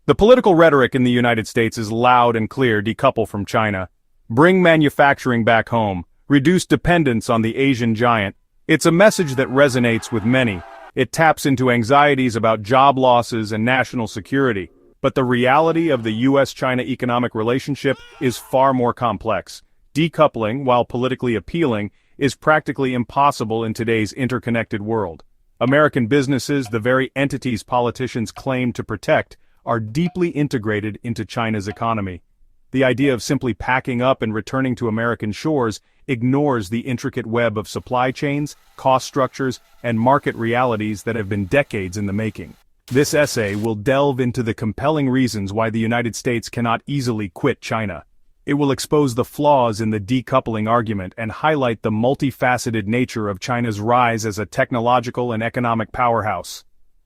The political rhetoric in the United States is loud and clear: decouple from China. Bring manufacturing back home. Reduce dependence on the Asian giant. It's a message that resonates with many. It taps into anxieties about job losses and national security. But the reality of the US-China economic relationship is far more complex. Decoupling, while politically appealing, is practically impossible in today's interconnected world. American businesses, the very entities politicians claim to protect, are deeply integrated into China's economy. The idea of simply packing up and returning to American shores ignores the intricate web of supply chains, cost structures, and market realities that have been decades in the making. This essay will delve into the compelling reasons why the United States cannot easily quit China. It will expose the flaws in the decoupling argument and highlight the multifaceted nature of China's rise as a technological and economic powerhouse.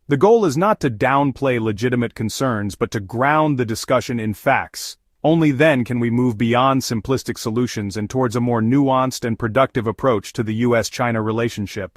The goal is not to downplay legitimate concerns but to ground the discussion in facts. Only then can we move beyond simplistic solutions and towards a more nuanced and productive approach to the US-China relationship.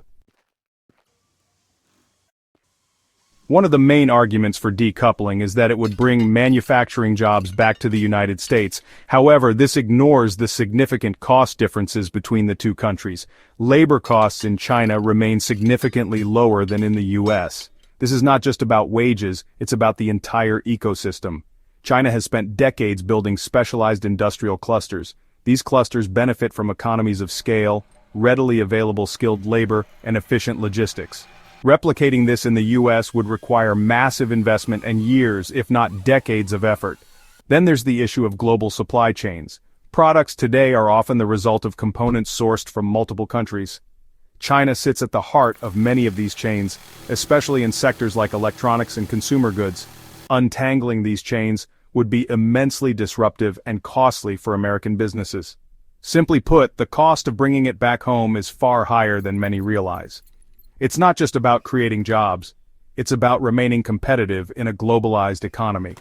One of the main arguments for decoupling is that it would bring manufacturing jobs back to the United States. However, this ignores the significant cost differences between the two countries. Labor costs in China remain significantly lower than in the US. This is not just about wages, it's about the entire ecosystem. China has spent decades building specialized industrial clusters. These clusters benefit from economies of scale, readily available skilled labor, and efficient logistics. Replicating this in the US would require massive investment and years, if not decades of effort. Then there's the issue of global supply chains. Products today are often the result of components sourced from multiple countries. China sits at the heart of many of these chains, especially in sectors like electronics and consumer goods. Untangling these chains would be immensely disruptive and costly for American businesses. Simply put, the cost of bringing it back home is far higher than many realize. It's not just about creating jobs, it's about remaining competitive in a globalized economy.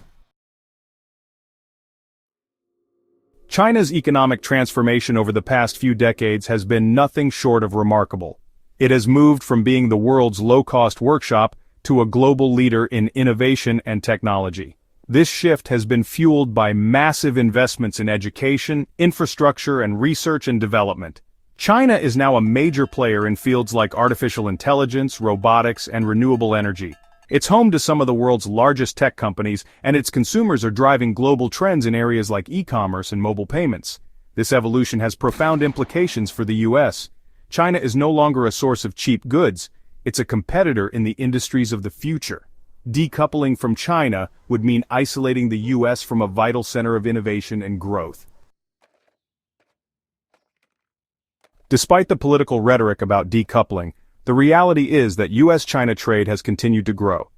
China's economic transformation over the past few decades has been nothing short of remarkable. It has moved from being the world's low-cost workshop to a global leader in innovation and technology. This shift has been fueled by massive investments in education, infrastructure, and research and development. China is now a major player in fields like artificial intelligence, robotics, and renewable energy. It's home to some of the world's largest tech companies, and its consumers are driving global trends in areas like e-commerce and mobile payments. This evolution has profound implications for the US. China is no longer a source of cheap goods, it's a competitor in the industries of the future. Decoupling from China would mean isolating the US from a vital center of innovation and growth. Despite the political rhetoric about decoupling, the reality is that US-China trade has continued to grow.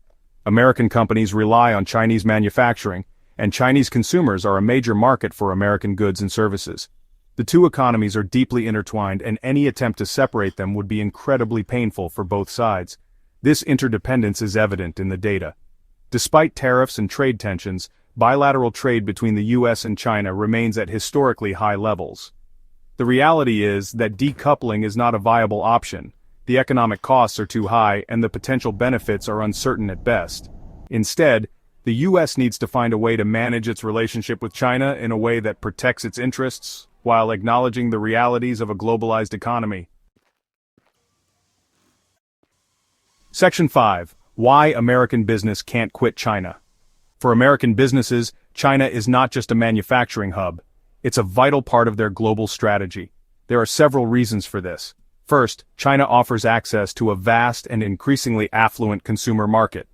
American companies rely on Chinese manufacturing, and Chinese consumers are a major market for American goods and services. The two economies are deeply intertwined, and any attempt to separate them would be incredibly painful for both sides. This interdependence is evident in the data. Despite tariffs and trade tensions, bilateral trade between the US and China remains at historically high levels. The reality is that decoupling is not a viable option. The economic costs are too high, and the potential benefits are uncertain at best. Instead, the US needs to find a way to manage its relationship with China in a way that protects its interests, while acknowledging the realities of a globalized economy. Section 5. Why American business can't quit China. For American businesses, China is not just a manufacturing hub. It's a vital part of their global strategy. There are several reasons for this. First, China offers access to a vast and increasingly affluent consumer market.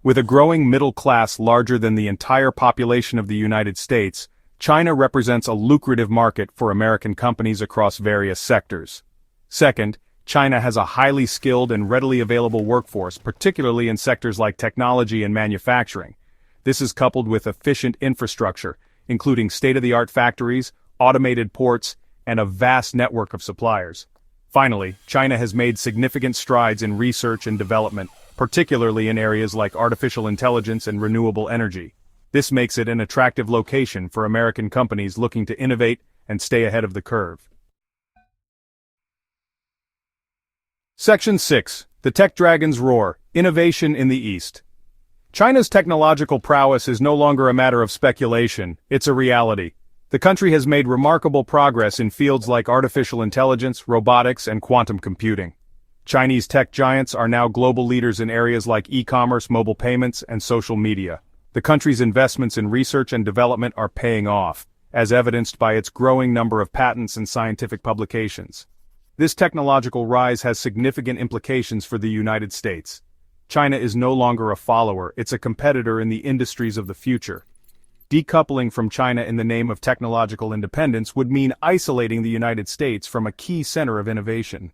With a growing middle class larger than the entire population of the United States, China represents a lucrative market for American companies across various sectors. Second, China has a highly skilled and readily available workforce, particularly in sectors like technology and manufacturing. This is coupled with efficient infrastructure, including state-of-the-art factories, automated ports, and a vast network of suppliers. Finally, China has made significant strides in research and development, particularly in areas like artificial intelligence and renewable energy. This makes it an attractive location for American companies looking to innovate and stay ahead of the curve. Section 6. The Tech Dragons Roar: Innovation in the East. China's technological prowess is no longer a matter of speculation, it's a reality. The country has made remarkable progress in fields like artificial intelligence, robotics, and quantum computing. Chinese tech giants are now global leaders in areas like e-commerce, mobile payments, and social media. The country's investments in research and development are paying off, as evidenced by its growing number of patents and scientific publications. This technological rise has significant implications for the United States. China is no longer a follower, it's a competitor in the industries of the future. Decoupling from China in the name of technological independence would mean isolating the United States from a key center of innovation.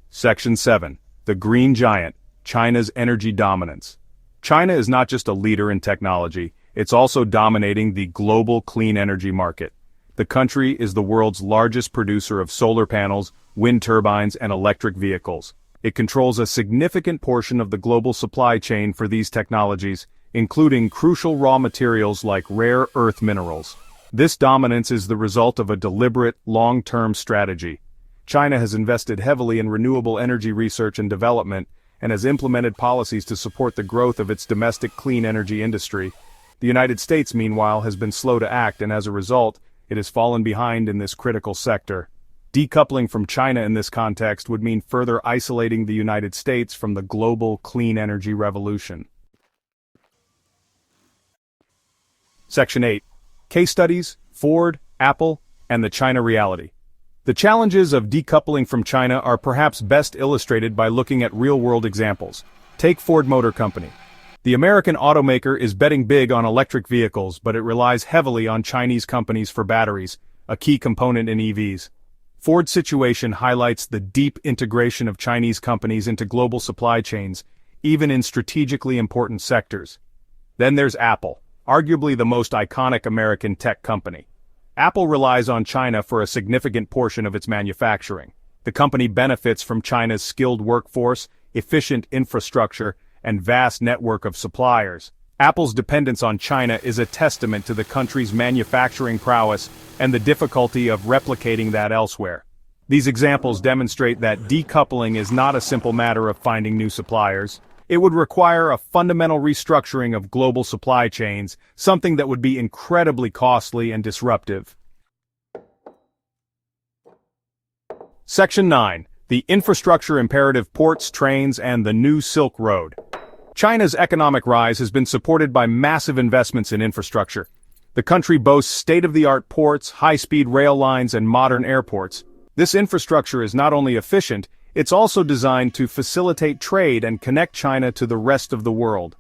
Section 7. The Green Giant, China's Energy Dominance. China is not just a leader in technology, it's also dominating the global clean energy market. The country is the world's largest producer of solar panels, wind turbines, and electric vehicles. It controls a significant portion of the global supply chain for these technologies, including crucial raw materials like rare earth minerals. This dominance is the result of a deliberate, long-term strategy. China has invested heavily in renewable energy research and development, and has implemented policies to support the growth of its domestic clean energy industry. The United States, meanwhile, has been slow to act, and as a result, it has fallen behind in this critical sector. Decoupling from China in this context would mean further isolating the United States from the global clean energy revolution. Section 8. Case Studies, Ford, Apple, and the China Reality. The challenges of decoupling from China are perhaps best illustrated by looking at real-world examples. Take Ford Motor Company. The American automaker is betting big on electric vehicles, but it relies heavily on Chinese companies for batteries, a key component in EVs. Ford's situation highlights the deep integration of Chinese companies into global supply chains, even in strategically important sectors. Then there's Apple, arguably the most iconic American tech company. Apple relies on China for a significant portion of its manufacturing. The company benefits from China's skilled workforce, efficient infrastructure, and vast network of suppliers. Apple's dependence on China is a testament to the country's manufacturing prowess and the difficulty of replicating that elsewhere. These examples demonstrate that decoupling is not a simple matter of finding new suppliers. It would require a fundamental restructuring of global supply chains, something that would be incredibly costly and disruptive. Section 9. The Infrastructure Imperative Ports, Trains, and the New Silk Road. China's economic rise has been supported by massive investments in infrastructure. The country boasts state-of-the-art ports, high-speed rail lines, and modern airports. This infrastructure is not only efficient, it's also designed to facilitate trade and connect China to the rest of the world.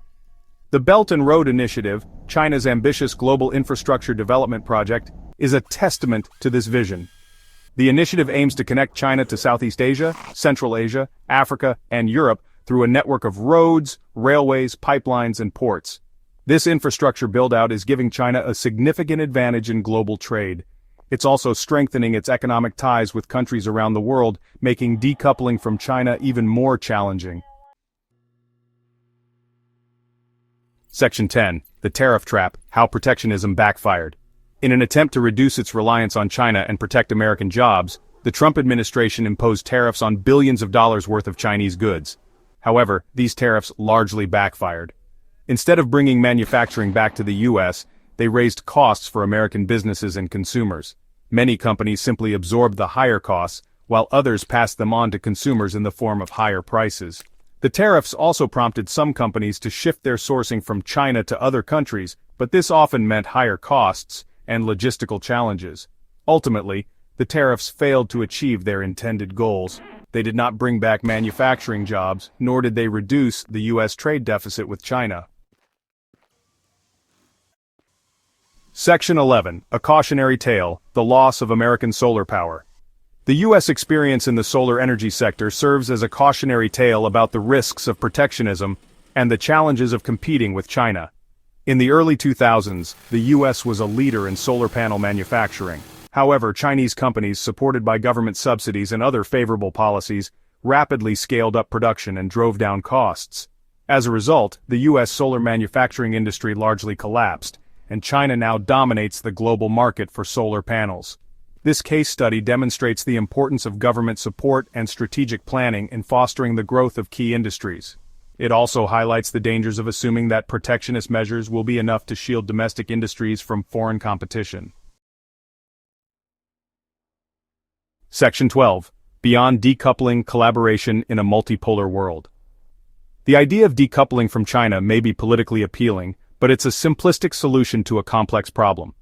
The Belt and Road Initiative, China's ambitious global infrastructure development project, is a testament to this vision. The initiative aims to connect China to Southeast Asia, Central Asia, Africa, and Europe through a network of roads, railways, pipelines, and ports. This infrastructure build-out is giving China a significant advantage in global trade. It's also strengthening its economic ties with countries around the world, making decoupling from China even more challenging. Section 10. The Tariff Trap, How Protectionism Backfired. In an attempt to reduce its reliance on China and protect American jobs, the Trump administration imposed tariffs on billions of dollars worth of Chinese goods. However, these tariffs largely backfired. Instead of bringing manufacturing back to the U.S., they raised costs for American businesses and consumers. Many companies simply absorbed the higher costs, while others passed them on to consumers in the form of higher prices. The tariffs also prompted some companies to shift their sourcing from China to other countries, but this often meant higher costs and logistical challenges. Ultimately, the tariffs failed to achieve their intended goals. They did not bring back manufacturing jobs, nor did they reduce the U.S. trade deficit with China. Section 11. A Cautionary Tale, The Loss of American Solar Power. The U.S. experience in the solar energy sector serves as a cautionary tale about the risks of protectionism and the challenges of competing with China. In the early 2000s, the U.S. was a leader in solar panel manufacturing. However, Chinese companies, supported by government subsidies and other favorable policies, rapidly scaled up production and drove down costs. As a result, the U.S. solar manufacturing industry largely collapsed, and China now dominates the global market for solar panels. This case study demonstrates the importance of government support and strategic planning in fostering the growth of key industries. It also highlights the dangers of assuming that protectionist measures will be enough to shield domestic industries from foreign competition. Section 12. Beyond decoupling collaboration in a multipolar world. The idea of decoupling from China may be politically appealing, but it's a simplistic solution to a complex problem.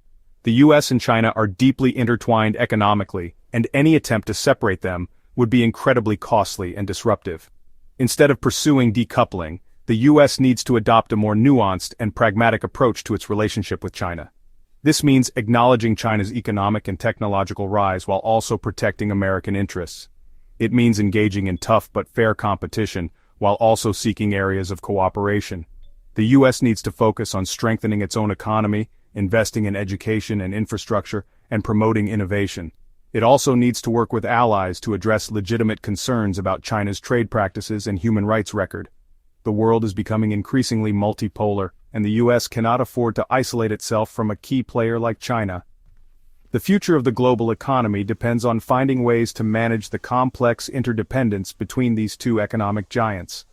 The US and China are deeply intertwined economically, and any attempt to separate them would be incredibly costly and disruptive. Instead of pursuing decoupling, the US needs to adopt a more nuanced and pragmatic approach to its relationship with China. This means acknowledging China's economic and technological rise while also protecting American interests. It means engaging in tough but fair competition while also seeking areas of cooperation. The US needs to focus on strengthening its own economy, investing in education and infrastructure, and promoting innovation. It also needs to work with allies to address legitimate concerns about China's trade practices and human rights record. The world is becoming increasingly multipolar, and the US cannot afford to isolate itself from a key player like China. The future of the global economy depends on finding ways to manage the complex interdependence between these two economic giants.